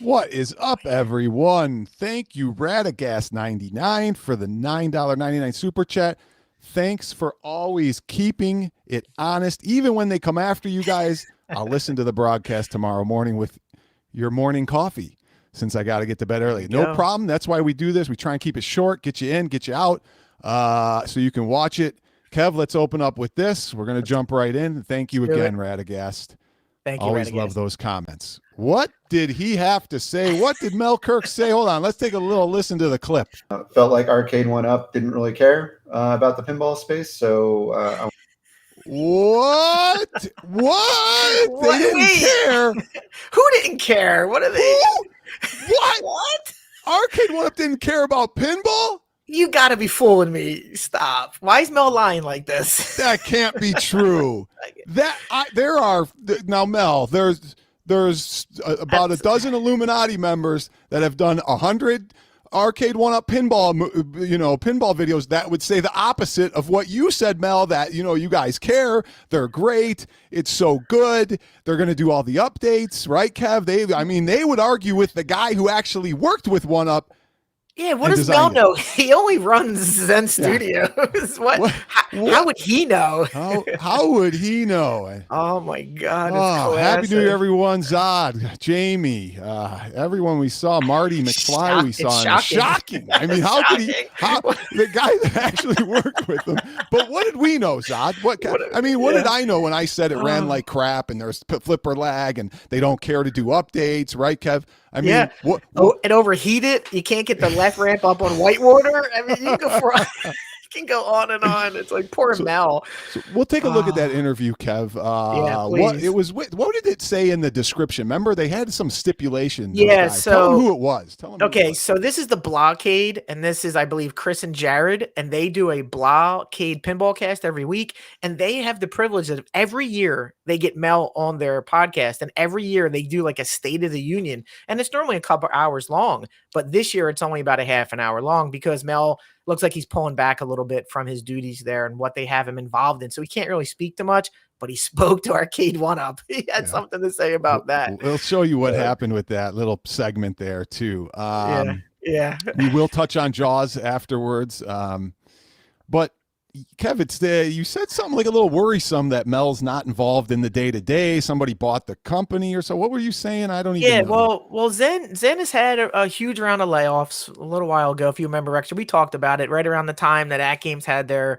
What is up, everyone? Thank you, Radagast99, for the $9.99 super chat. Thanks for always keeping it honest. Even when they come after you guys, I'll listen to the broadcast tomorrow morning with your morning coffee since I got to get to bed early. No problem. That's why we do this. We try and keep it short, get you in, get you out, so you can watch it. Kev, let's open up with this. We're going to jump right in. Thank you again, Radagast. Thank you, Always love those comments. What did he have to say? What did Mel Kirk say? Hold on. Let's take a little listen to the clip. Felt like Arcade1Up didn't really care about the pinball space, so What? They didn't care. Who didn't care? What are they? What? What? Arcade1Up didn't care about pinball? You gotta be fooling me. Stop. Why is Mel lying like this? That can't be true. Now, Mel, there's about a dozen Illuminati members that have done 100 Arcade1Up pinball, pinball videos that would say the opposite of what you said, Mel, that, you guys care. They're great. It's so good. They're going to do all the updates, right, Kev? They would argue with the guy who actually worked with 1UP. Yeah, what does Mel know? He only runs Zen Studios. Yeah. How would he know? How would he know? Oh my God! Happy New Year, everyone! Zod, Jamie, everyone we saw, Marty McFly, we saw. Shocking. I mean, how could he? The guy that actually worked with them. But what did we know, Zod? What did I know when I said it ran like crap and there's flipper lag and they don't care to do updates, right, Kev? It overheated. You can't get the left ramp up on whitewater. I mean, you can go on and on. It's like poor Mel. So we'll take a look at that interview, Kev. What did it say in the description? Remember, they had some stipulations. Yeah, so tell them who it was. So this is the Blockade, and this is, I believe, Chris and Jared, and they do a Blockade pinball cast every week, and they have the privilege that every year they get Mel on their podcast, and every year they do like a State of the Union, and it's normally a couple hours long, but this year it's only about a half an hour long because Mel looks like he's pulling back a little bit from his duties there and what they have him involved in. So he can't really speak too much, but he spoke to Arcade1Up. He had something to say about that. We'll show you what happened with that little segment there too. Yeah. We will touch on Jaws afterwards. But Kev, you said something like a little worrisome that Mel's not involved in the day-to-day. Somebody bought the company or so. What were you saying? I don't even know. Well, Zen has had a huge round of layoffs a little while ago. If you remember, actually, we talked about it right around the time that AtGames had their,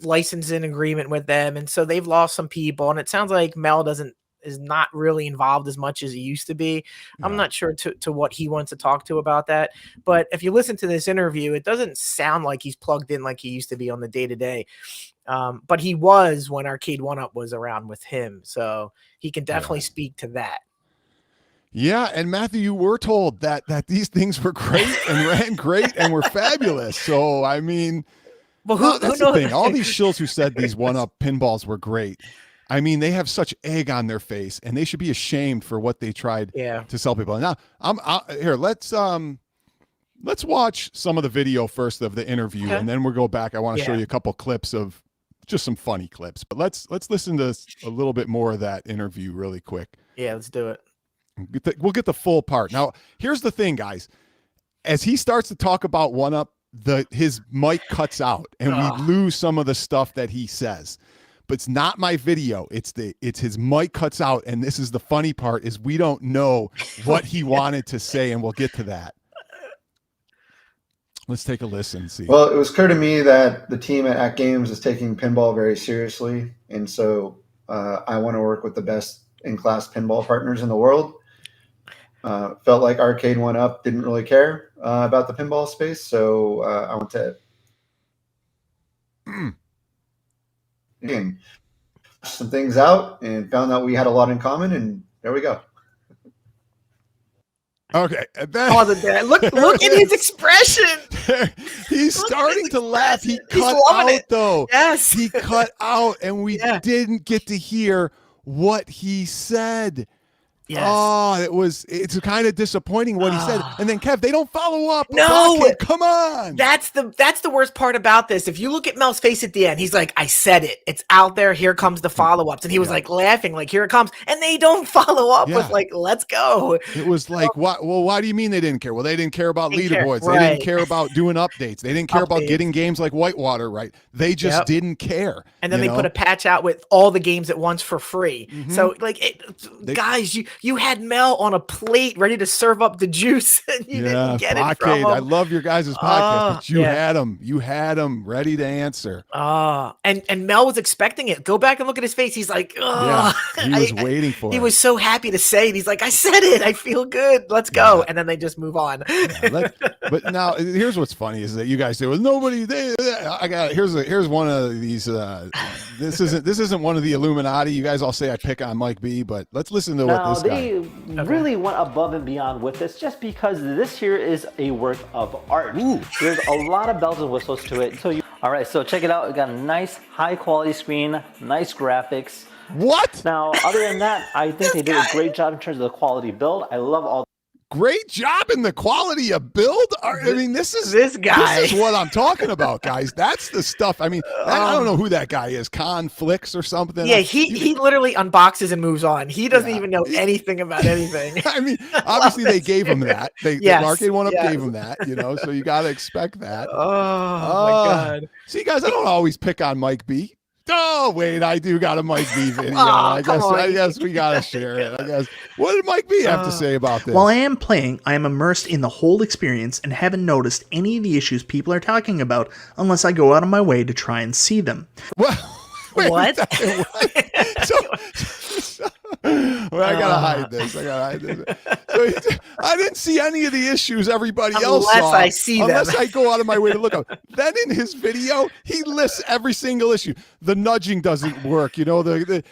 licensing agreement with them. And so they've lost some people. And it sounds like Mel is not really involved as much as he used to be. Yeah. I'm not sure to what he wants to talk to about that. But if you listen to this interview, it doesn't sound like he's plugged in like he used to be on the day-to-day. But he was when Arcade1Up was around with him. So he can definitely speak to that. Yeah, and Matthew, you were told that these things were great and ran great and were fabulous. So, I mean, that's the thing. All these shills who said these 1UP pinballs were great, I mean, they have such egg on their face, and they should be ashamed for what they tried to sell people. Now, here. Let's watch some of the video first of the interview, and then we'll go back. I want to show you a couple clips of just some funny clips. But let's listen to a little bit more of that interview really quick. Yeah, let's do it. We'll get the full part. Now, here's the thing, guys. As he starts to talk about 1UP, his mic cuts out, and we lose some of the stuff that he says. But it's not my video. It's his mic cuts out, and this is the funny part: is we don't know what he wanted to say, and we'll get to that. Let's take a listen. See. Well, it was clear to me that the team at AtGames is taking pinball very seriously, and so I want to work with the best in-class pinball partners in the world. Felt like Arcade1Up didn't really care about the pinball space, so I want to. Some things out and found out we had a lot in common, and there we go. Okay, look at his expression. He's starting to laugh. He cut out though. Yes, he cut out, and we didn't get to hear what he said. Yes. Oh, it's kind of disappointing what he said. And then Kev, they don't follow up. No, Blockade, come on. That's the worst part about this. If you look at Mel's face at the end, he's like, I said it. It's out there. Here comes the follow-ups. And he was like laughing, like, here it comes. And they don't follow up with like, let's go. It was like, what? Well, why do you mean they didn't care? Well, they didn't care about leaderboards. They didn't care about doing updates. They didn't care about getting games like Whitewater right. They just didn't care. And then they put a patch out with all the games at once for free. So like, guys, you had Mel on a plate ready to serve up the juice, and you didn't get it from him. I love your guys' podcast, but you had him. You had him ready to answer. And Mel was expecting it. Go back and look at his face. He's like, he was waiting for it. He was so happy to say it. He's like, I said it. I feel good. Let's go. And then they just move on. But now here's what's funny is that you guys say, well, nobody. Here's one of these. This isn't one of the Illuminati. You guys all say I pick on Mike B, but let's listen to what this guy. Really went above and beyond with this, just because this here is a work of art. There's a lot of bells and whistles to it. All right, so check it out. We got a nice high quality screen, nice graphics. What? Now, other than that, I think they did a great job in terms of the quality build. I love all. Great job in the quality of build. I mean, this is what I'm talking about, guys. That's the stuff. I mean, I don't know who that guy is. Conflicts or something. Yeah, he literally unboxes and moves on. He doesn't even know anything about anything. I mean, obviously they gave him that. Arcade1Up gave him that. So you got to expect that. Oh my God. See, guys, I don't always pick on Mike B. Oh, wait, I do got a Mike B video. I guess we got to share it. I guess. What did Mike B have to say about this? While I am playing, I am immersed in the whole experience and haven't noticed any of the issues people are talking about unless I go out of my way to try and see them. What? What? I gotta hide this. So I didn't see any of the issues everybody else saw. Unless I see them. Unless I go out of my way to look up. Then in his video, he lists every single issue. The nudging doesn't work. The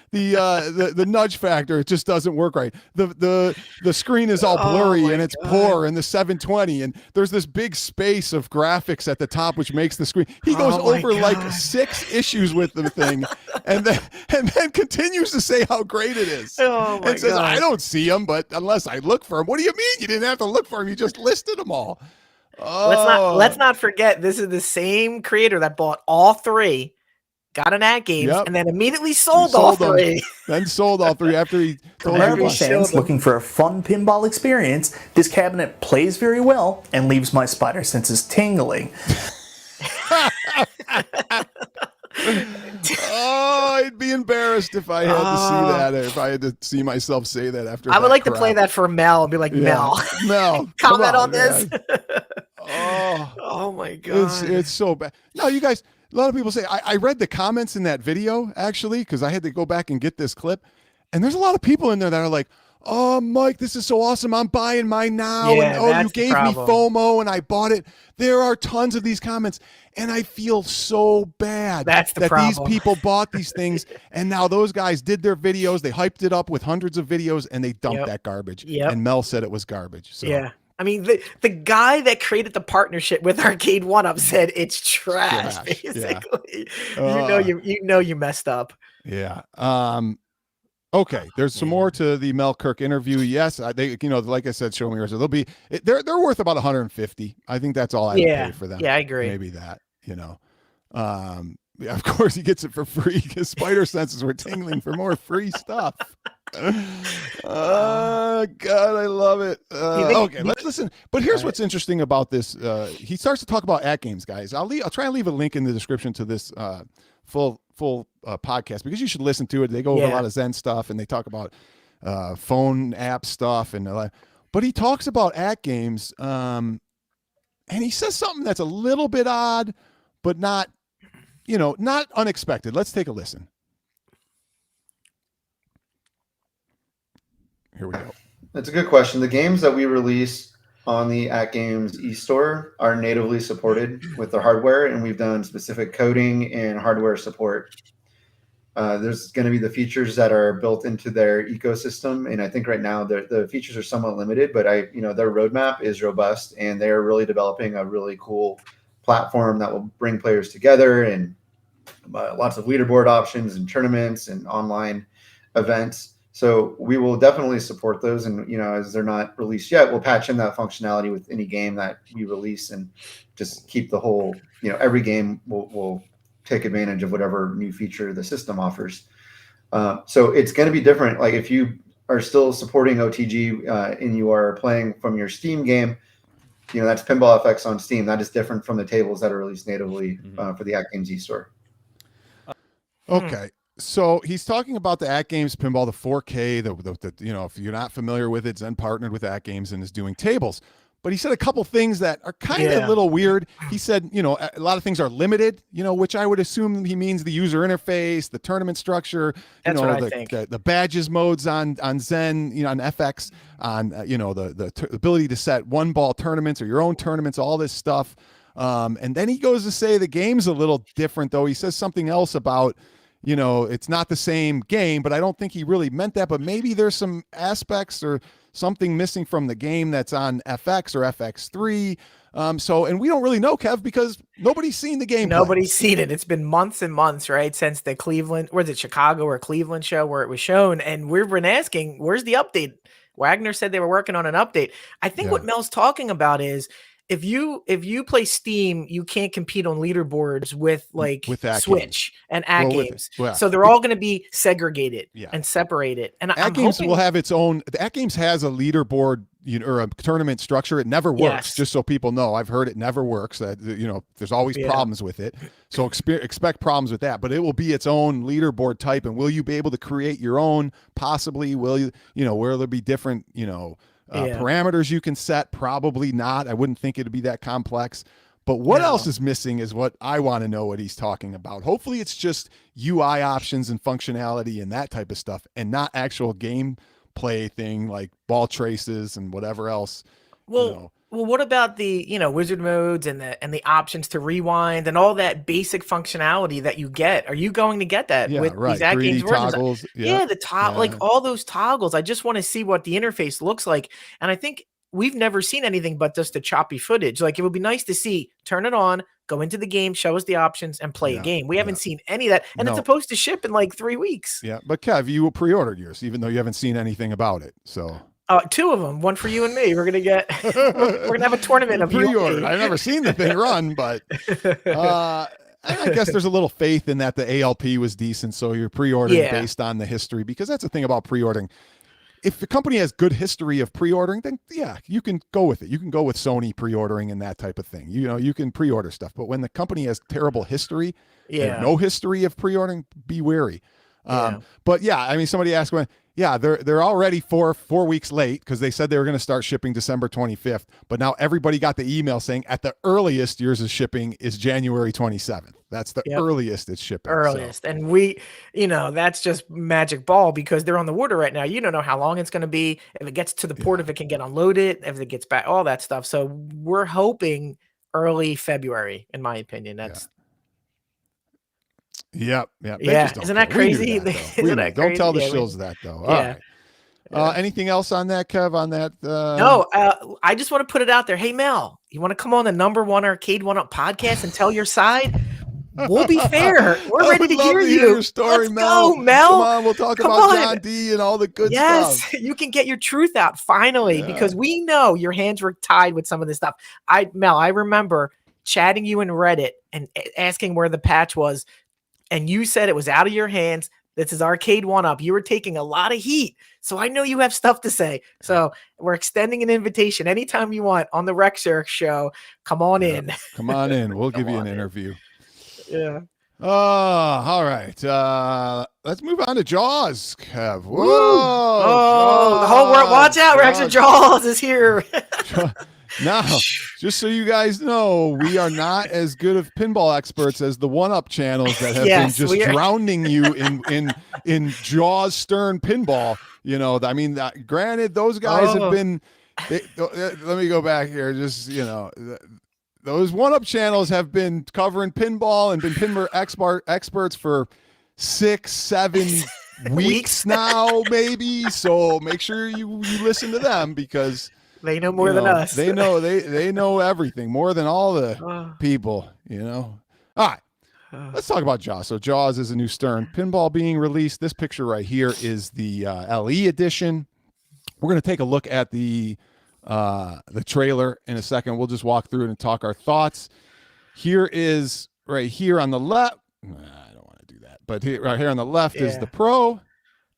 nudge factor, it just doesn't work right. The screen is all blurry and it's poor in the 720, and there's this big space of graphics at the top which makes the screen. He goes over like 6 issues with the thing, and then continues to say how great it is. And says, I don't see them, but unless I look for them. What do you mean you didn't have to look for them? You just listed them all. Let's not forget, this is the same creator that bought all 3, got an AtGames, and then immediately sold all 3. Then sold all 3 after he told everyone. Fans looking for a fun pinball experience, this cabinet plays very well and leaves my spider senses tingling. I'd be embarrassed if I had to see that, if I had to see myself say that after. I would like to play that for Mel and be like, Mel, comment on this. Oh my God. It's so bad. No, you guys, a lot of people say, I read the comments in that video, actually, because I had to go back and get this clip. And there's a lot of people in there that are like, oh, Mike, this is so awesome. I'm buying mine now. And you gave me FOMO and I bought it. There are tons of these comments. And I feel so bad that these people bought these things. And now those guys did their videos. They hyped it up with hundreds of videos and they dumped that garbage. And Mel said it was garbage. So. Yeah. I mean, the guy that created the partnership with Arcade1Up said it's trash. Basically. Yeah. You messed up. Yeah. Okay, there's some more to the Mel Kirk interview. Yes, they, like I said, show me yours. They're worth about 150. I think that's all I would pay for them. Yeah, I agree. Maybe that, of course he gets it for free because spider senses were tingling for more free stuff. God, I love it. Okay, let's listen. But here's what's interesting about this. He starts to talk about AtGames, guys. I'll try and leave a link in the description to this full podcast because you should listen to it. They go over a lot of Zen stuff and they talk about phone app stuff but he talks about AtGames and he says something that's a little bit odd but not unexpected. Let's take a listen. Here we go. That's a good question. The games that we release on the AtGames eStore are natively supported with the hardware, and we've done specific coding and hardware support. There's going to be the features that are built into their ecosystem, and I think right now the features are somewhat limited, but their roadmap is robust, and they're really developing a really cool platform that will bring players together and lots of leaderboard options and tournaments and online events. So we will definitely support those, and as they're not released yet, we'll patch in that functionality with any game that we release, and just keep the whole. Every game will take advantage of whatever new feature the system offers. So it's going to be different. Like if you are still supporting OTG and you are playing from your Steam game, that's Pinball FX on Steam. That is different from the tables that are released natively for the AtGames eStore. Okay. So he's talking about the AtGames Pinball, the 4K, the if you're not familiar with it, Zen partnered with AtGames and is doing tables. But he said a couple things that are kind of a little weird. He said, a lot of things are limited, which I would assume he means the user interface, the tournament structure, That's what I think. The badges modes on Zen, on FX, on the ability to set one ball tournaments or your own tournaments, all this stuff. And then he goes to say the game's a little different, though. He says something else about, it's not the same game, but I don't think he really meant that. But maybe there's some aspects or something missing from the game that's on FX or FX3. And we don't really know, Kev, because nobody's seen the game. Nobody's seen it. It's been months and months, right? Since the Chicago or Cleveland show where it was shown. And we've been asking, where's the update? Wagner said they were working on an update. I think what Mel's talking about is if you play Steam, you can't compete on leaderboards with Switch and AtGames. So they're all going to be segregated and separated. And AtGames will have its own. The AtGames has a leaderboard or a tournament structure. It never works. Just so people know, I've heard it never works. That there's always problems with it. So expect problems with that. But it will be its own leaderboard type. And will you be able to create your own? Possibly. Will you? Will there be different? Parameters you can set? Probably not. I wouldn't think it'd be that complex. But what else is missing is what I want to know what he's talking about. Hopefully it's just UI options and functionality and that type of stuff, and not actual gameplay thing like ball traces and whatever else. Well, what about the wizard modes and the options to rewind and all that basic functionality that you get? Are you going to get that with these AtGames toggles? Like all those toggles. I just want to see what the interface looks like, and I think we've never seen anything but just the choppy footage. Like it would be nice to see, turn it on, go into the game, show us the options, and play a game. We haven't seen any of that, and it's supposed to ship in like 3 weeks. Yeah, but Kev, you pre-ordered yours, even though you haven't seen anything about it. So. 2 of them, one for you and me. We're gonna have a tournament of pre-order. I've never seen the thing run, but I guess there's a little faith in that the ALP was decent, so you're pre-ordering based on the history, because that's the thing about pre-ordering. If the company has good history of pre-ordering, then you can go with it. You can go with Sony pre-ordering and that type of thing. You can pre-order stuff, but when the company has terrible history, and no history of pre-ordering, be wary. But I mean, somebody asked when. Yeah, they're already 4 weeks late because they said they were going to start shipping December 25th. But now everybody got the email saying at the earliest yours is shipping is January 27th. That's the earliest it's shipping. Earliest. So. And we, that's just magic ball because they're on the water right now. You don't know how long it's going to be. If it gets to the port, if it can get unloaded, if it gets back, all that stuff. So we're hoping early February, in my opinion. That's. Yep. Isn't that crazy? Don't tell the shills that though. All right. Anything else on that, Kev? On that? No. I just want to put it out there. Hey, Mel, you want to come on the #1 ArcadeOne Up podcast and tell your side? We'll be fair. We're ready to hear you. Your story, Let's go, Mel. Come on, we'll talk about John D and all the good stuff. Yes, you can get your truth out finally because we know your hands were tied with some of this stuff. Mel, I remember chatting you in Reddit and asking where the patch was. And you said it was out of your hands. This is ArcadeOne Up. You were taking a lot of heat. So I know you have stuff to say. So we're extending an invitation anytime you want on the Rexer show. Come on in. Come on in. We'll give you an interview. Yeah. All right. Let's move on to Jaws, Kev. Whoa. Oh, the whole world. Watch out, Rexer. Jaws is here. Now, just so you guys know, we are not as good of pinball experts as the 1UP channels that have been just drowning you in Jaws Stern Pinball. I mean, granted, those guys have been. Let me go back here. Just those 1UP channels have been covering pinball and been pinball experts for 6-7 weeks now, maybe. So make sure you listen to them because. They know more than us. They know everything more than all the people, All right. let's talk about Jaws. So Jaws is a new Stern pinball being released. This picture right here is the LE edition. We're going to take a look at the trailer in a second. We'll just walk through it and talk our thoughts. Here is right here on the left. I don't want to do that, but here, right here on the left is the Pro,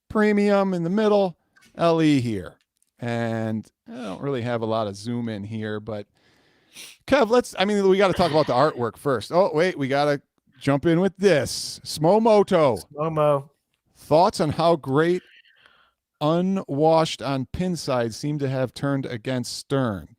Premium in the middle, LE here. And I don't really have a lot of zoom in here, but Kev, we got to talk about the artwork first. Oh, wait, we got to jump in with this. Smomoto. Smomo. Thoughts on how great unwashed on pin side seem to have turned against Stern.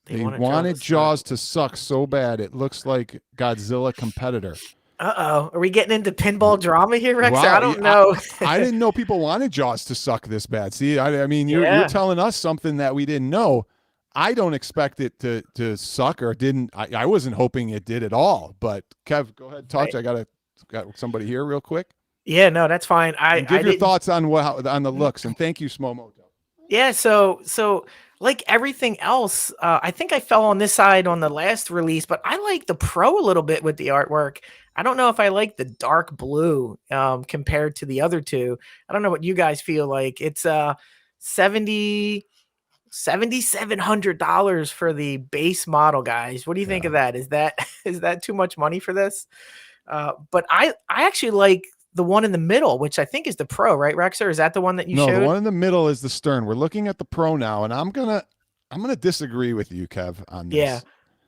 They wanted Jaws to suck so bad it looks like Godzilla competitor. Uh-oh. Are we getting into pinball drama here, Rex? Wow, I don't know. I didn't know people wanted Jaws to suck this bad. See, I mean, you're telling us something that we didn't know. I don't expect it to suck, or didn't. I wasn't hoping it did at all. But Kev, go ahead, touch. Right. I got somebody here real quick. Yeah, no, that's fine. Give your thoughts on on the looks, and thank you, Smomoto. Yeah, so like everything else, I think I fell on this side on the last release, but I like the Pro a little bit with the artwork. I don't know if I like the dark blue compared to the other two. I don't know what you guys feel like. It's $7,700 for the base model, guys. What do you think of that? Is that too much money for this? But I actually like the one in the middle, which I think is the Pro, right, Rexer? Is that the one that you showed? No, the one in the middle is the Stern. We're looking at the Pro now, and I'm gonna disagree with you, Kev, on this. Yeah.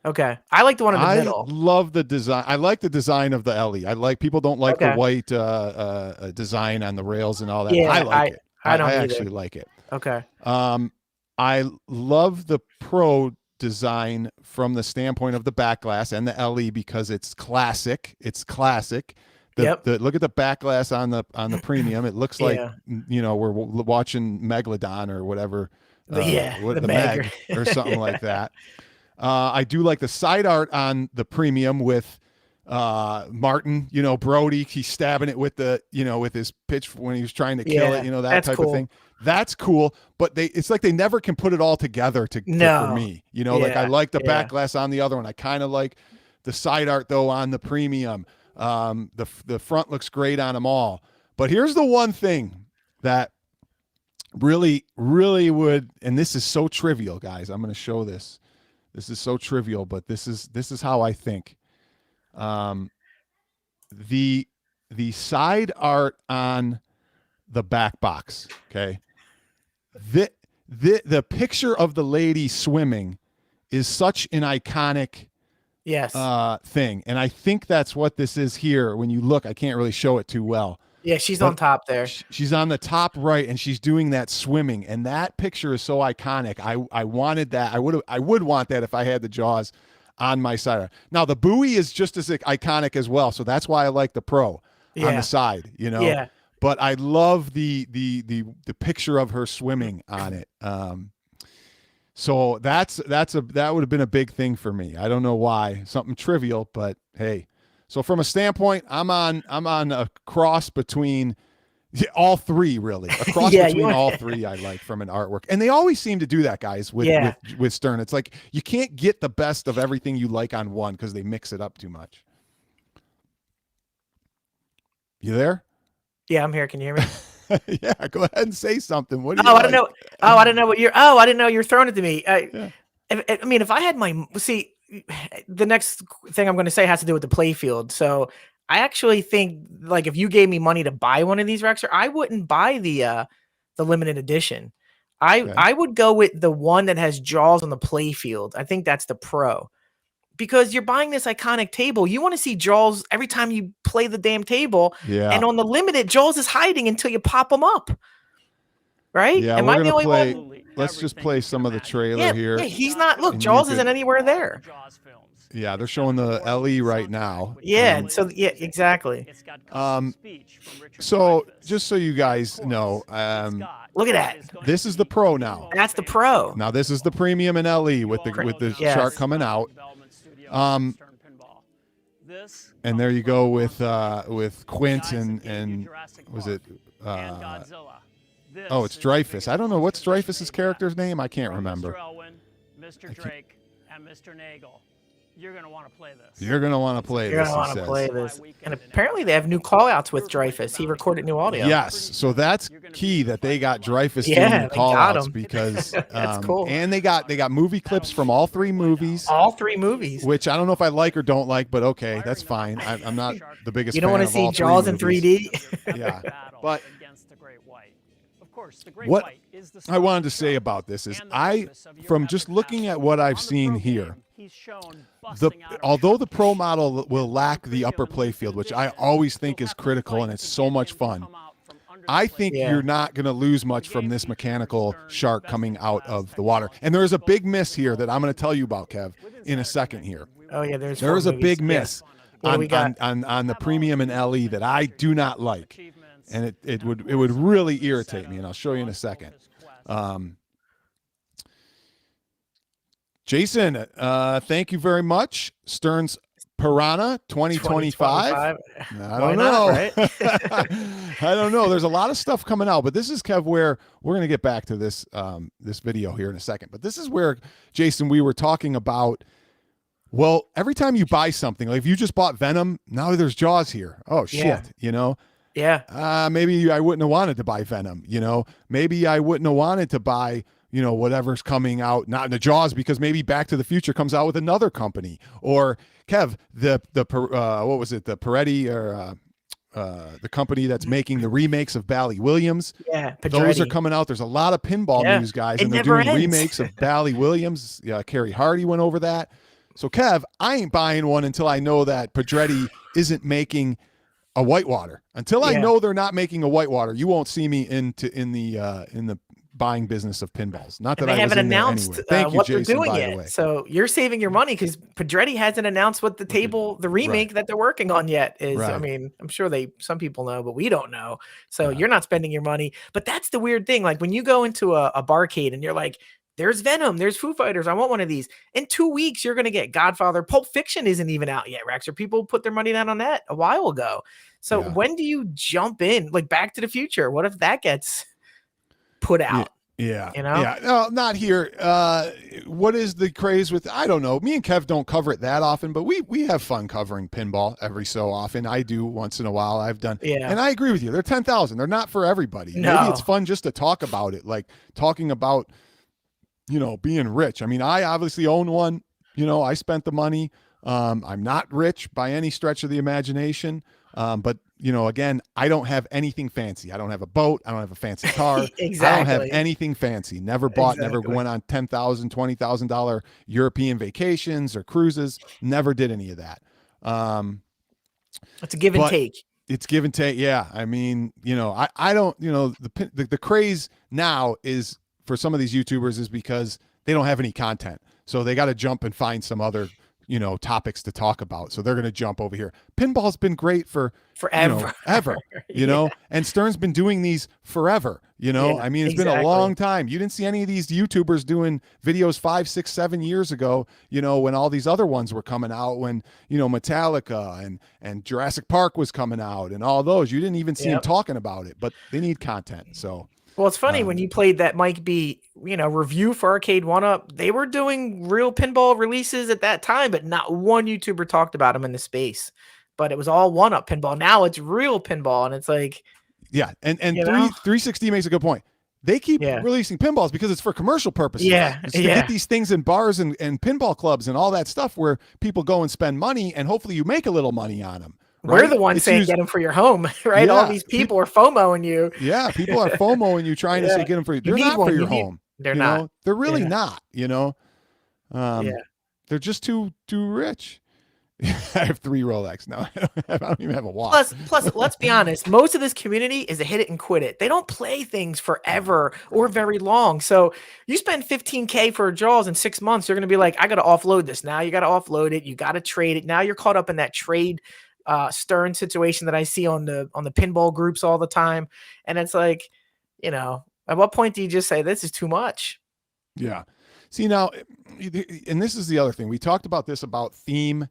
Okay. I like the one in the middle. I love the design. I like the design of the LE. I like people don't like the white design on the rails and all that. Yeah, I like it. I actually like it. Okay. I love the Pro design from the standpoint of the back glass and the LE because it's classic. It's classic. Look at the back glass on the Premium. It looks like we're watching Megalodon or whatever. The Meg or something like that. I do like the side art on the Premium with Martin. Brody. He's stabbing it with with his pitch when he was trying to kill it. That type of thing. That's cool, but it's like they never can put it all together for me. Like I like the back glass on the other one. I kind of like the side art though on the Premium. The front looks great on them all. But here's the one thing that really, really would, and this is so trivial, guys. I'm going to show this. This is so trivial, but this is how I think. The side art on the back box, okay? The picture of the lady swimming is such an iconic thing, and I think that's what this is here. When you look, I can't really show it too well. Yeah, she's on top there. She's on the top right, and she's doing that swimming, and that picture is so iconic. I wanted that. I would want that if I had the Jaws on my side. Now the buoy is just as iconic as well, so that's why I like the Pro on the side. Yeah. But I love the picture of her swimming on it. So that would have been a big thing for me. I don't know why. Something trivial, but hey. So from a standpoint, I'm on a cross between all three, really. A cross between all three I like from an artwork. And they always seem to do that, guys, with Stern. It's like you can't get the best of everything you like on one because they mix it up too much. You there? Yeah, I'm here. Can you hear me? Yeah, go ahead and say something. What do you I like? don't know. I didn't know what you're. I didn't know you're throwing it to me. If I had the next thing I'm going to say has to do with the playfield. So I actually think, like, if you gave me money to buy one of these Rexer, I wouldn't buy the limited edition. I would go with the one that has Jaws on the playfield. I think that's the Pro. Because you're buying this iconic table. You want to see Jaws every time you play the damn table. Yeah. And on the limited, Jaws is hiding until you pop them up. Right? Yeah, Am I the only one? Let's just play some of the trailer here. Yeah, he's not. Look, Jaws isn't anywhere there. Yeah, they're showing the LE right now. Yeah, exactly. So just so you guys know, look at that. This is the Pro now. That's the Pro. Now this is the Premium and LE with the chart coming out. And there you go with Quint and was it it's Dreyfus. I don't know what's Dreyfus's character's name. I can't remember. Mr. Drake and Mr. Nagel. You're going to want to play this. You're going to want to play You're this, gonna he want to says. play this. And apparently they have new call-outs with Dreyfus. He recorded new audio. Yes, so that's key that they got Dreyfus Yeah, doing the they call got outs him. because That's cool. and they got movie clips from all 3 movies, All 3 movies. which I don't know if I like or don't like, but okay, that's fine. I'm not the biggest You don't fan want to of see all 3 Jaws in movies. 3D? Yeah, but against the great white. Of course, the great what white is the I wanted to say about this is from just looking at what I've seen here, although the pro model will lack the upper playfield, which I always think is critical and it's so much fun, I think you're not going to lose much from this mechanical shark coming out of the water. And there is a big miss here that I'm going to tell you about, Kev, in a second here. Oh yeah, there is a big miss on the premium and LE that I do not like. And it would really irritate me, and I'll show you in a second. Jason, thank you very much. Stern's Piranha 2025. I don't know. Right? I don't know. There's a lot of stuff coming out, but this is, Kev, where we're going to get back to this this video here in a second. But this is where, Jason, we were talking about, well, every time you buy something, like if you just bought Venom, now there's Jaws here. Oh, shit, you know? Yeah. Maybe I wouldn't have wanted to buy Venom, you know? Maybe I wouldn't have wanted to buy, you know, whatever's coming out, not in the Jaws, because maybe Back to the Future comes out with another company. Or, Kev, what was it, the Peretti or the company that's making the remakes of Bally Williams. Yeah, those are coming out. There's a lot of pinball news, guys, and they're doing remakes of Bally Williams. Yeah, Carrie Hardy went over that. So, Kev, I ain't buying one until I know that Pedretti isn't making a whitewater. Until I know they're not making a whitewater, you won't see me in the buying business of pinballs. Not that they I haven't was announced Thank you, what Jason, they're doing by yet. the way. So you're saving your money because Pedretti hasn't announced what the remake that they're working on yet is. Right. I mean, I'm sure some people know, but we don't know. So you're not spending your money. But that's the weird thing. Like when you go into a barcade and you're like, there's Venom, there's Foo Fighters, I want one of these. In 2 weeks, you're going to get Godfather. Pulp Fiction isn't even out yet, Rex. Or people put their money down on that a while ago. So when do you jump in? Like Back to the Future, what if that gets put out? Yeah. You know? Yeah. No, not here. What is the craze with, I don't know. Me and Kev don't cover it that often, but we have fun covering pinball every so often. I do once in a while. I've done. Yeah. And I agree with you. They're 10,000. They're not for everybody. No. Maybe it's fun just to talk about it. Like talking about, you know, being rich. I mean, I obviously own one, you know, I spent the money. I'm not rich by any stretch of the imagination. But you know, again, I don't have anything fancy. I don't have a boat. I don't have a fancy car. Exactly. I don't have anything fancy. Never bought, never went on $10,000, $20,000 European vacations or cruises. Never did any of that. It's a give and take. It's give and take. Yeah. I mean, you know, I don't, you know, the craze now is for some of these YouTubers is because they don't have any content. So they got to jump and find some other, you know, topics to talk about. So they're going to jump over here. Pinball's been great for forever, you know, ever, you know, and Stern's been doing these forever, you know, I mean, it's been a long time. You didn't see any of these YouTubers doing videos 5, 6, 7 years ago, you know, when all these other ones were coming out, when, you know, Metallica and Jurassic Park was coming out and all those, you didn't even see them talking about it, but they need content. So, well, it's funny when you played that Mike B, you know, review for Arcade1Up, they were doing real pinball releases at that time, but not one YouTuber talked about them in the space. But it was all 1UP pinball. Now it's real pinball, and it's like, yeah, and 360 makes a good point. They keep releasing pinballs because it's for commercial purposes. It's to get these things in bars and pinball clubs and all that stuff where people go and spend money, and hopefully you make a little money on them. Right? We're the ones saying get them for your home, right? All these people are FOMOing you. Yeah, people are FOMOing you, trying to say get them for you. They're not for your home. They're not. Know? They're really not. You know, they're just too rich. I have 3 Rolex now. I don't even have a watch. Plus, let's be honest. Most of this community is a hit it and quit it. They don't play things forever or very long. So you spend $15K for a Jaws in 6 months, you're going to be like, I got to offload this. Now you got to offload it. You got to trade it. Now you're caught up in that trade Stern situation that I see on the pinball groups all the time. And it's like, you know, at what point do you just say this is too much? Yeah. See now, and this is the other thing. We talked about this about theme,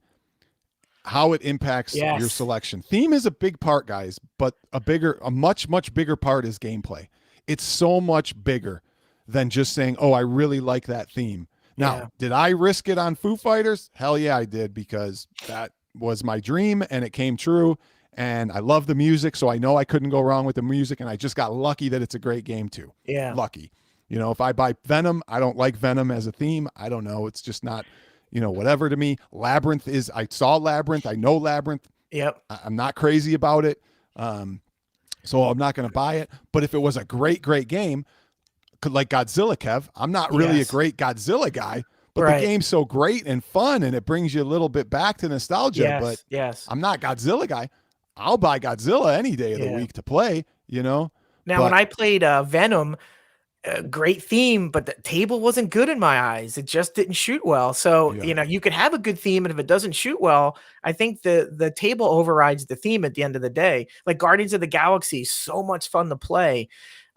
how it impacts your selection. Theme is a big part, guys, but a much bigger part is gameplay. It's so much bigger than just saying, oh, I really like that theme. Now, Yeah. did I risk it on Foo Fighters? Hell yeah, I did, because that was my dream and it came true. And I love the music, so I know I couldn't go wrong with the music. And I just got lucky that it's a great game too. Yeah. Lucky. You know, if I buy Venom, I don't like Venom as a theme. I don't know. It's just not, you know, whatever to me. Labyrinth is, I saw Labyrinth. I know Labyrinth. Yep. I'm not crazy about it. So I'm not going to buy it. But if it was a great, great game, like Godzilla, Kev, I'm not really a great Godzilla guy, but the game's so great and fun and it brings you a little bit back to nostalgia. But I'm not Godzilla guy. I'll buy Godzilla any day of the week to play, you know? Now, when I played Venom, great theme, but the table wasn't good in my eyes. It just didn't shoot well. So, you know, you could have a good theme, and if it doesn't shoot well, I think the table overrides the theme at the end of the day. Like Guardians of the Galaxy, so much fun to play,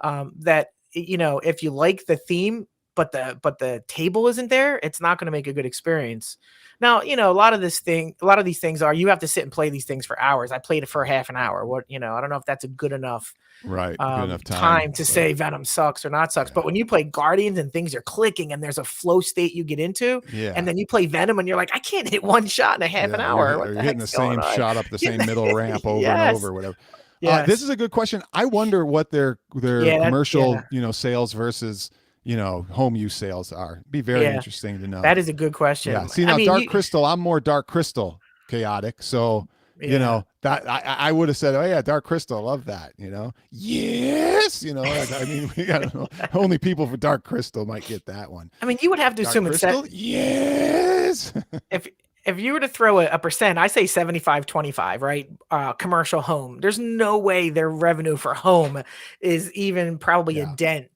that, you know, if you like the theme, but the table isn't there, it's not going to make a good experience. Now, you know, a lot of these things are, you have to sit and play these things for hours. I played it for half an hour. You know, I don't know if that's a good enough good enough time to say Venom sucks or not sucks. But when you play Guardians and things are clicking and there's a flow state you get into, and then you play Venom and you're like, I can't hit one shot in a half an hour. You're hitting the same shot up the same middle ramp over and over, whatever. This is a good question. I wonder what their commercial, you know, sales versus, you know, home use sales are. Be very interesting to know. That is a good question. Yeah. See, now Dark Crystal, I'm more Dark Crystal chaotic. So, you know, that I would have said, oh yeah, Dark Crystal, love that, you know. Yes, you know, I mean, we got only people for Dark Crystal might get that one. I mean, you would have to assume it's yes. If you were to throw a percent, I say 75-25, right? Commercial home. There's no way their revenue for home is even probably a dent.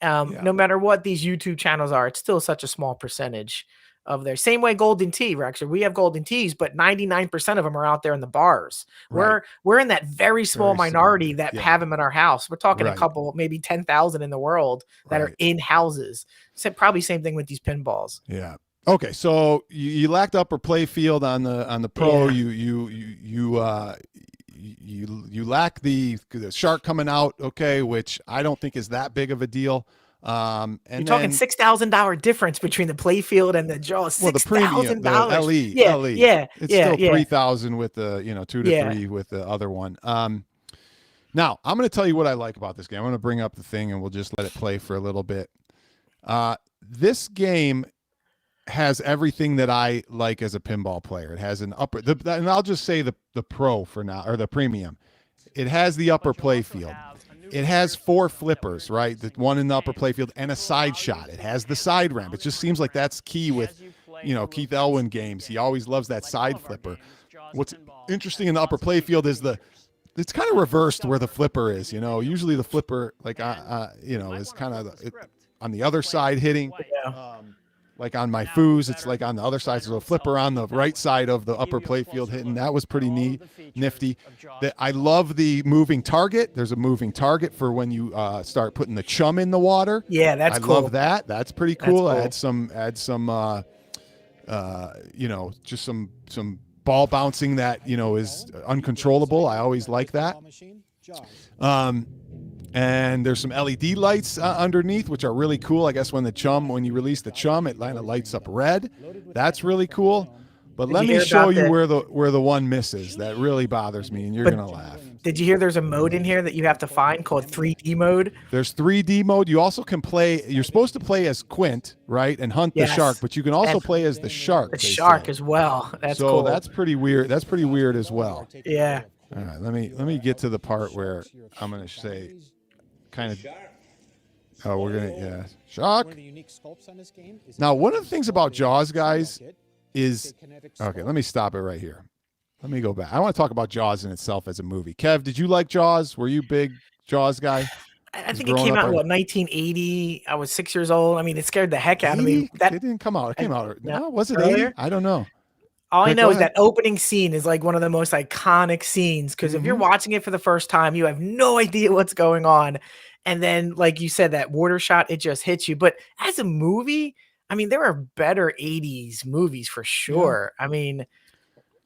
No matter what these YouTube channels are, it's still such a small percentage of their. Same way Golden Tea, actually, we have Golden Teas, but 99% of them are out there in the bars. We're in that very small minority that have them in our house. We're talking a couple, maybe 10,000 in the world that are in houses. So probably same thing with these pinballs. Yeah. Okay, so you lacked upper play field on the Pro. You lack the shark coming out. Okay, which I don't think is that big of a deal. And you're talking $6,000 difference between the play field and the Jaws. Well, the premium, the LE, it's still 3,000 with the 2 to 3 with the other one. Now I'm going to tell you what I like about this game. I'm going to bring up the thing and we'll just let it play for a little bit. This game has everything that I like as a pinball player. It has an upper, and I'll just say the Pro for now, or the premium. It has the upper play field. It has 4 flippers, right? The one in the upper play field and a side shot. It has the side ramp. It just seems like that's key with, Keith Elwin games. He always loves that side flipper. What's interesting in the upper play field is it's kind of reversed where the flipper is. Usually the flipper, like, is kind of on the other side hitting. Like on my foos, it's like on the other side. So a flipper on the right side of the upper play field hitting. That was pretty nifty. I love the moving target. There's a moving target for when you start putting the chum in the water. Yeah, that's cool. I love that. That's pretty cool. Add some just some ball bouncing that, is uncontrollable. I always like that. And there's some LED lights underneath, which are really cool. I guess when you release the chum, it kind of lights up red. That's really cool. But let me show you where the one misses. That really bothers me, and you're going to laugh. Did you hear there's a mode in here that you have to find called 3D mode? There's 3D mode. You also can play, you're supposed to play as Quint, right, and hunt the shark, but you can also play as the shark. The shark as well. That's cool. So that's pretty weird. That's pretty weird as well. Yeah. All right, let me get to the part where I'm going to say kind of we're gonna shock. Now, one of the things about Jaws, guys, is okay. Let me stop it right here. Let me go back. I want to talk about Jaws in itself as a movie. Kev, did you like Jaws? Were you a big Jaws guy? I think it came out in 1980. I was 6 years old. I mean, it scared the heck out of me. It didn't come out. It came out. No, was it 80? I don't know. All I know is that opening scene is like one of the most iconic scenes, because if you're watching it for the first time, you have no idea what's going on. And then, like you said, that water shot, it just hits you. But as a movie, I mean, there are better 80s movies for sure. Yeah. I mean,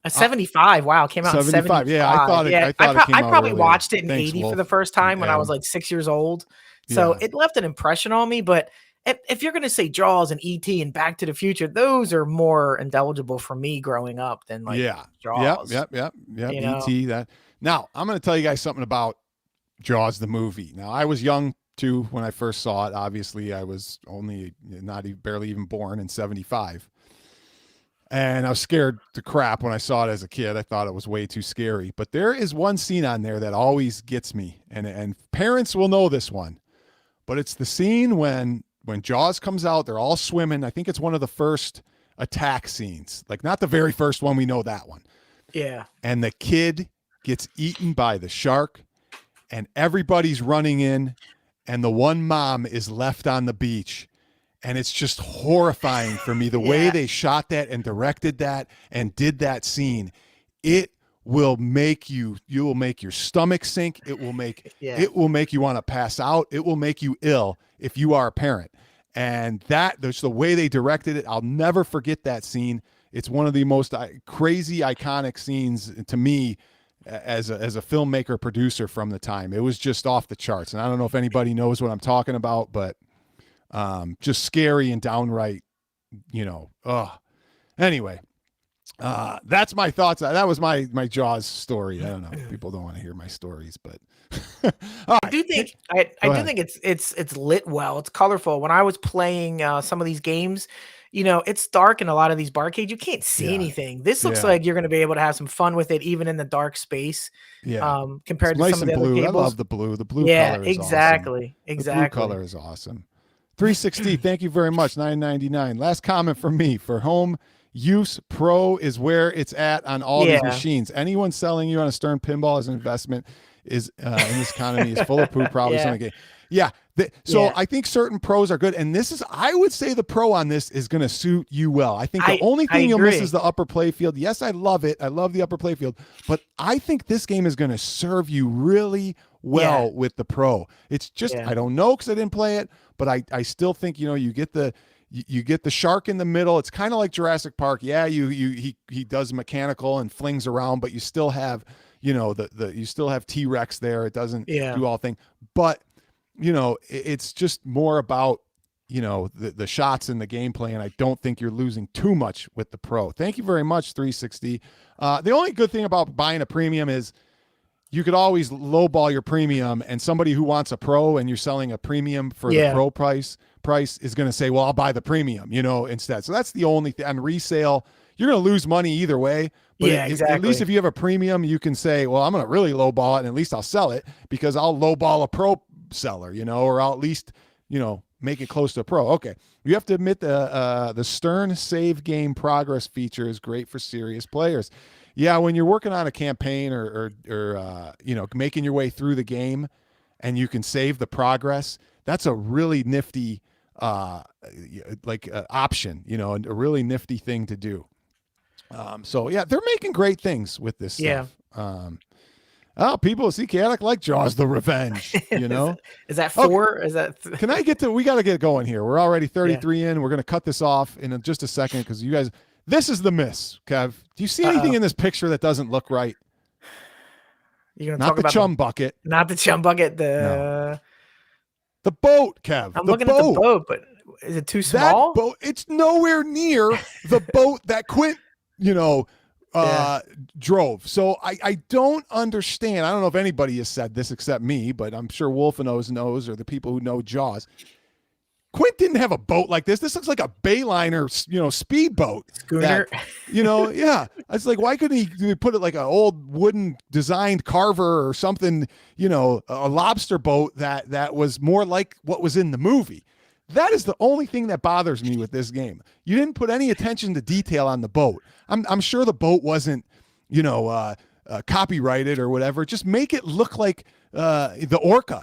a 75, wow, came out in 75. Yeah, I thought it came I probably out watched it in Thanks, 80 Wolf. for the first time when I was like 6 years old. So it left an impression on me, but if you're going to say Jaws and E.T. and Back to the Future, those are more indelible for me growing up than like Jaws. Yep. You know? E.T. That. Now I'm going to tell you guys something about Jaws the movie. Now I was young too when I first saw it. Obviously, I was only barely even born in '75. And I was scared to crap when I saw it as a kid. I thought it was way too scary. But there is one scene on there that always gets me, and parents will know this one. But it's the scene when Jaws comes out, they're all swimming. I think it's one of the first attack scenes. Like not the very first one, we know that one. Yeah. And the kid gets eaten by the shark, and everybody's running in, and the one mom is left on the beach. And it's just horrifying for me the way they shot that and directed that and did that scene. It will make you will make your stomach sink. It will make you want to pass out. It will make you ill if you are a parent. And that's the way they directed it. I'll never forget that scene. It's one of the most crazy iconic scenes to me as a filmmaker producer from the time. It was just off the charts. And I don't know if anybody knows what I'm talking about, but just scary and downright, anyway, that's my thoughts. That was my Jaws story. I don't know. People don't want to hear my stories, but I do think it's lit well. It's colorful. When I was playing some of these games, it's dark in a lot of these barcades. You can't see anything. This looks like you're going to be able to have some fun with it, even in the dark space. Yeah. Compared to some of the other blue. cables. I love the blue. The blue color is exactly. awesome. Exactly. The blue color is awesome. 360, thank you very much. $9.99. Last comment from me. For home use, Pro is where it's at on all these machines. Anyone selling you on a Stern Pinball as an investment is in this economy is full of poo. Probably some game. I think certain Pros are good, and I would say the Pro on this is going to suit you well. I think the only thing you'll miss is the upper play field. Yes, I love it. I love the upper play field, but I think this game is going to serve you really with the Pro. It's just I don't know because I didn't play it, but I still think you get the shark in the middle. It's kind of like Jurassic Park. Yeah, he does mechanical and flings around, but you still have you still have T-Rex there. It doesn't do all thing, but it's just more about the shots and the gameplay, and I don't think you're losing too much with the Pro. Thank you very much, 360. The only good thing about buying a premium is you could always lowball your premium, and somebody who wants a Pro and you're selling a premium for the Pro price is going to say, well, I'll buy the premium, instead. So that's the only thing. On resale, you're going to lose money either way. But at least if you have a premium, you can say, well, I'm going to really lowball it, and at least I'll sell it because I'll lowball a Pro seller, or I'll at least, make it close to a Pro. Okay. You have to admit the Stern save game progress feature is great for serious players. Yeah, when you're working on a campaign or making your way through the game and you can save the progress, that's a really nifty option, a really nifty thing to do. They're making great things with this stuff. People at CK like Jaws the Revenge, Is that 4? Okay. Is that Can I get to we got to get going here. We're already 33 in. We're going to cut this off in just a second because you guys this is the miss, Kev. Do you see anything in this picture that doesn't look right? You're Not the chum bucket. Not the chum bucket. The boat, Kev. I'm looking at the boat, but is it too small? That boat, it's nowhere near the boat that Quint, drove. So I don't understand. I don't know if anybody has said this except me, but I'm sure Wolfeno's knows, or the people who know Jaws. Quint didn't have a boat like this. This looks like a Bayliner, speedboat. Schooner. It's like, why couldn't he put it like an old wooden designed carver or something, a lobster boat that was more like what was in the movie? That is the only thing that bothers me with this game. You didn't put any attention to detail on the boat. I'm sure the boat wasn't, copyrighted or whatever. Just make it look like the Orca,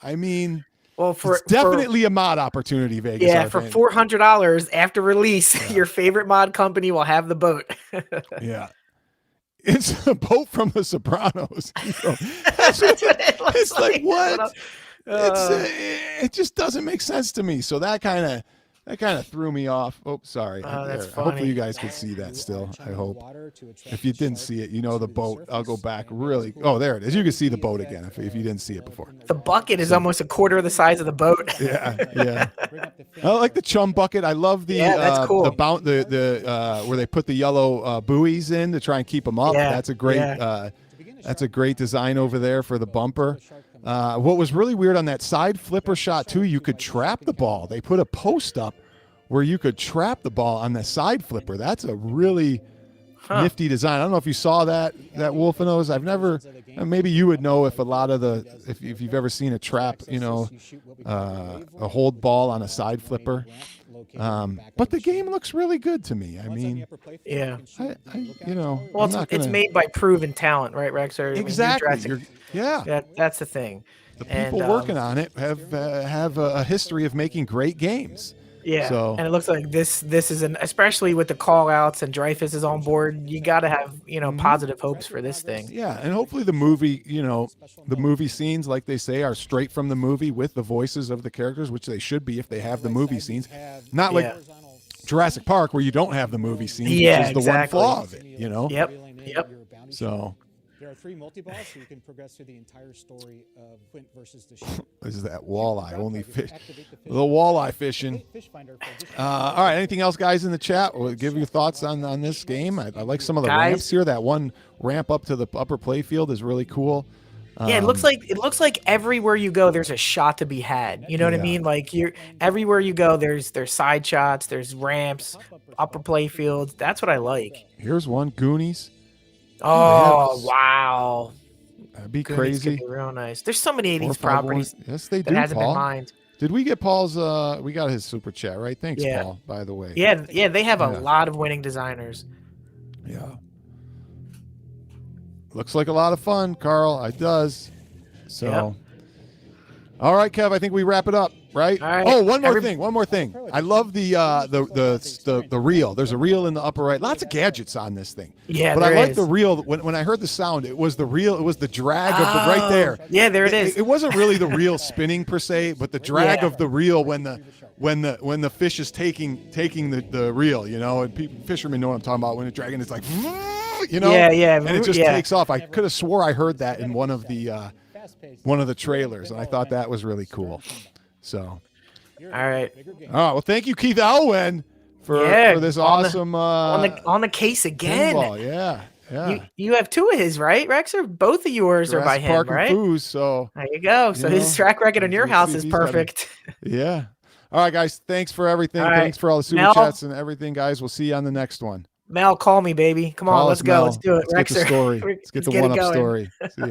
I mean... Well, it's definitely a mod opportunity, Vegas. Yeah, for $400 after release, your favorite mod company will have the boat. Yeah. It's a boat from The Sopranos. It's like, what? It just doesn't make sense to me. So that kind of That kind of threw me off. Oh, sorry. Oh, that's There. Hopefully funny. you guys could see that still. I hope. If you didn't see it, you know the boat. I'll go back really. Oh, there it is. You can see the boat again if you didn't see it before. The bucket is almost a quarter of the size of the boat. Yeah. I like the chum bucket. I love the that's cool. the where they put the yellow buoys in to try and keep them up. Yeah, That's a great design over there for the bumper. What was really weird on that side flipper shot too, you could trap the ball. They put a post up where you could trap the ball on the side flipper. That's a really nifty design. I don't know if you saw that Wolfenose. I've never. Maybe you would know if a lot of if you've ever seen a trap, a hold ball on a side flipper. But the game looks really good to me. I mean, yeah. Well, it's made by proven talent, right, Rex? Exactly. That's the thing. The people working on it have a history of making great games. Yeah, so, and it looks like this is especially with the call outs and Dreyfus is on board, you got to have, positive hopes for this thing. Yeah, and hopefully the movie, the movie scenes, like they say, are straight from the movie with the voices of the characters, which they should be if they have the movie scenes. Not like Jurassic Park where you don't have the movie scenes, which is the one flaw of it, Yep. So there are 3 multi-balls, so you can progress through the entire story of Quint versus the sheep. This is that walleye, only fish. The walleye fishing. All right, anything else, guys, in the chat? We'll give your thoughts on this game. I like some of the ramps here. That one ramp up to the upper play field is really cool. Yeah, it looks like everywhere you go, there's a shot to be had. You know what I mean? Like everywhere you go, there's side shots, there's ramps, upper play fields. That's what I like. Here's one, Goonies. Oh, wow. That'd be Goonies crazy. Could be real nice. There's so many 80s properties. Yes, they do. That hasn't Paul. been mined. Did we get Paul's? We got his super chat, right? Thanks, Paul. By the way. Yeah. They have a lot of winning designers. Yeah. Looks like a lot of fun, Carl. It does. So. All right, Kev. I think we wrap it up, right? All right. Oh, one more thing. I love the reel. There's a reel in the upper right. Lots of gadgets on this thing. Yeah, but I like the reel. When I heard the sound, it was the reel. It was the drag of the right there. Yeah, there it is. It wasn't really the reel spinning per se, but the drag of the reel when the fish is taking the reel, and fishermen know what I'm talking about. When it's dragging, it's like, yeah, and it just takes off. I could have swore I heard that in one of the trailers, and I thought that was really cool. So, all right. Well, thank you, Keith Alwen, for this awesome on the case again. Pinball. Yeah. You have 2 of his, right, Rex? Or both of yours are by him, Park right? And Foos, so there you go. So his track record in your house is perfect. Yeah. All right, guys. Thanks for everything. Right. Thanks for all the super chats and everything, guys. We'll see you on the next one. Mel, call me, baby. Come on, let's go. Let's do it. Let's get the story. Let's get the one-up story. See ya.